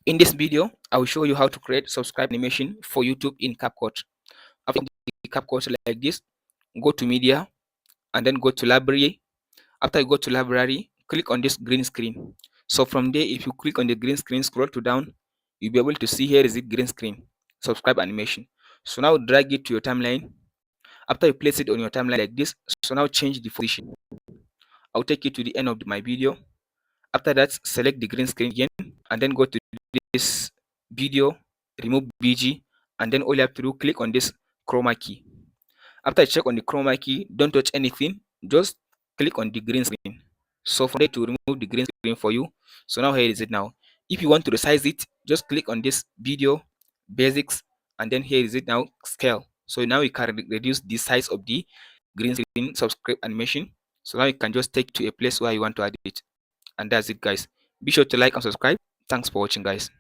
In this video, I will show you how to create subscribe animation for YouTube in CapCut. After the CapCut like this, go to media and then go to library. After you go to library, click on this green screen. So from there, if you click on the green screen, scroll to down, you'll be able to see here is it green screen, subscribe animation. So now drag it to your timeline. After you place it on your timeline like this, so now change the position. I'll take you to the end of my video. After that, select the green screen again and then go to this video, remove BG, and then all you have to do, click on this chroma key. After you check on the chroma key, don't touch anything, just click on the green screen. So from there to remove the green screen for you. So now here is it now. If you want to resize it, just click on this video, basics, and then here is it now, scale. So now you can reduce the size of the green screen subscribe animation. So now you can just take to a place where you want to add it. And that's it, guys. Be sure to like and subscribe. Thanks for watching, guys.